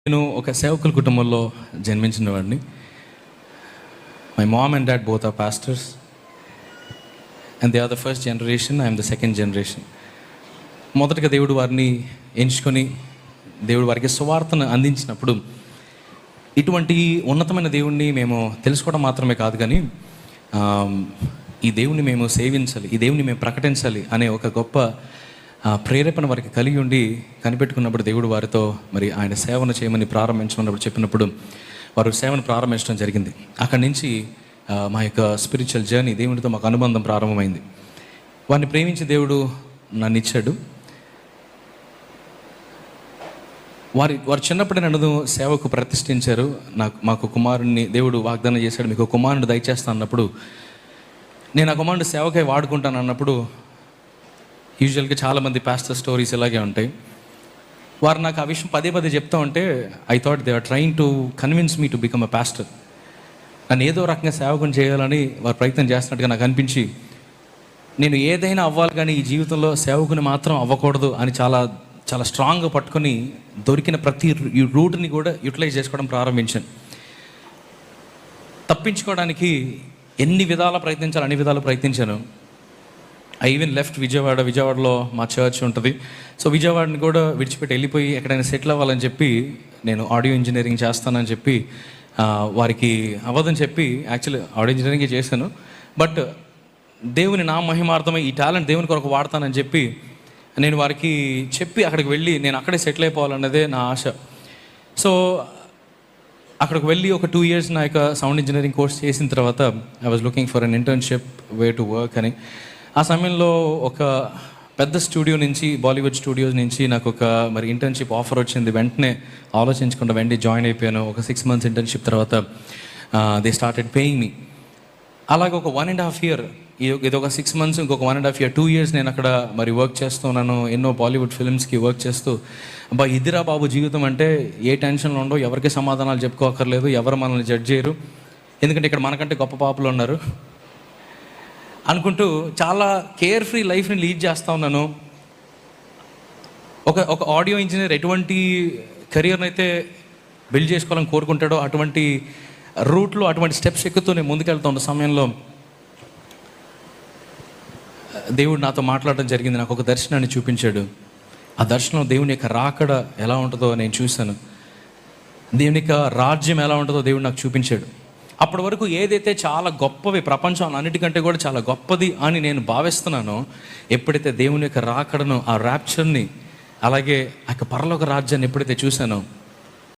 నేను ఒక సేవకుల కుటుంబంలో జన్మించిన వాడిని. My mom and dad both are pastors and they are the first generation, I'm the second generation. మొదటగా దేవుడు వారిని ఎంచుకొని దేవుడు వారికి సువార్తను అందించినప్పుడు ఇటువంటి ఉన్నతమైన దేవుణ్ణి మేము తెలుసుకోవడం మాత్రమే కాదు, కానీ ఈ దేవుణ్ణి మేము సేవించాలి, ఈ దేవుణ్ణి మేము ప్రకటించాలి అనే ఒక గొప్ప ప్రేరేపణ వారికి కలిగి ఉండి కనిపెట్టుకున్నప్పుడు దేవుడు వారితో మరి ఆయన సేవను చేయమని ప్రారంభించుకున్నప్పుడు చెప్పినప్పుడు వారు సేవను ప్రారంభించడం జరిగింది. అక్కడి నుంచి మా యొక్క స్పిరిచువల్ జర్నీ, దేవునితో మాకు అనుబంధం ప్రారంభమైంది. వారిని ప్రేమించి దేవుడు నన్ను ఇచ్చాడు. వారు చిన్నప్పుడే నన్ను సేవకు ప్రతిష్ఠించారు. మాకు కుమారుణ్ణి దేవుడు వాగ్దానం చేశాడు, మీకు కుమారుని దయచేస్తా అన్నప్పుడు నేను ఆ కుమారుడు సేవకై వాడుకుంటాను అన్నప్పుడు యూజువల్గా చాలామంది పాస్టర్ స్టోరీస్ ఇలాగే ఉంటాయి. వారు నాకు ఆ విషయం పదే పదే చెప్తా ఉంటే I thought they are trying to convince me to become a pastor. నన్ను ఏదో రకంగా సేవకుని చేయాలని వారు ప్రయత్నం చేస్తున్నట్టుగా నాకు అనిపించి నేను ఏదైనా అవ్వాలి కానీ ఈ జీవితంలో సేవకుని మాత్రం అవ్వకూడదు అని చాలా చాలా స్ట్రాంగ్గా పట్టుకొని దొరికిన ప్రతి రూట్ని కూడా యూటిలైజ్ చేసుకోవడం ప్రారంభించాను. తప్పించుకోవడానికి ఎన్ని విధాల ప్రయత్నించాలి అన్ని విధాలు ప్రయత్నించాను. ఐ ఈవెన్ లెఫ్ట్ విజయవాడలో మా చర్చ్ ఉంటుంది. సో విజయవాడని కూడా విడిచిపెట్టి వెళ్ళిపోయి ఎక్కడైనా సెటిల్ అవ్వాలని చెప్పి నేను ఆడియో ఇంజనీరింగ్ చేస్తానని చెప్పి వారికి అవ్వదని చెప్పి యాక్చువల్లీ ఆడియో ఇంజనీరింగ్ చేశాను. బట్ దేవుని నా మహిమార్థమై ఈ టాలెంట్ దేవుని కొరకు వాడతానని చెప్పి నేను వారికి చెప్పి అక్కడికి వెళ్ళి నేను అక్కడే సెటిల్ అయిపోవాలన్నదే నా ఆశ. సో అక్కడికి వెళ్ళి ఒక 2 years నా యొక్క సౌండ్ ఇంజనీరింగ్ కోర్స్ చేసిన తర్వాత I was looking for an internship way to work అని. ఆ సమయంలో ఒక పెద్ద స్టూడియో నుంచి, బాలీవుడ్ స్టూడియోస్ నుంచి నాకు ఒక మరి ఇంటర్న్షిప్ ఆఫర్ వచ్చింది. వెంటనే ఆలోచించకుండా వెంటనే జాయిన్ అయిపోయాను. ఒక 6 months ఇంటర్న్షిప్ తర్వాత దే స్టార్టెడ్ పేయింగ్ మీ. అలాగే ఒక 1.5 year, ఇది ఒక 6 months, ఇంకొక 1.5 year, 2 years నేను అక్కడ మరి వర్క్ చేస్తున్నాను. ఎన్నో బాలీవుడ్ ఫిల్మ్స్కి వర్క్ చేస్తూ అబ్బా ఇదిరా బాబు జీవితం అంటే, ఏ టెన్షన్లు ఉండవు, ఎవరికి సమాధానాలు చెప్పుకోకర్లేదు, ఎవరు మనల్ని జడ్జ్ చేయరు, ఎందుకంటే ఇక్కడ మనకంటే గొప్ప పాపులు ఉన్నారు అనుకుంటూ చాలా కేర్ ఫ్రీ లైఫ్ని లీడ్ చేస్తూ ఉన్నాను. ఒక ఆడియో ఇంజనీర్ ఎటువంటి కెరియర్ని అయితే బిల్డ్ చేసుకోవాలని కోరుకుంటాడో అటువంటి రూట్లో అటువంటి స్టెప్స్ ఎక్కుతూ నేను ముందుకెళ్తున్న సమయంలో దేవుడు నాతో మాట్లాడడం జరిగింది. నాకు ఒక దర్శనాన్ని చూపించాడు. ఆ దర్శనం దేవుని యొక్క రాకడ ఎలా ఉంటుందో నేను చూశాను. దేవుని యొక్క రాజ్యం ఎలా ఉంటుందో దేవుడు నాకు చూపించాడు. అప్పటి వరకు ఏదైతే చాలా గొప్పవి, ప్రపంచం అన్నిటికంటే కూడా చాలా గొప్పది అని నేను భావిస్తున్నానో, ఎప్పుడైతే దేవుని యొక్క రాకడను, ఆ ర్యాప్చర్ని, అలాగే ఆ యొక్క పరలోక రాజ్యాన్ని ఎప్పుడైతే చూశానో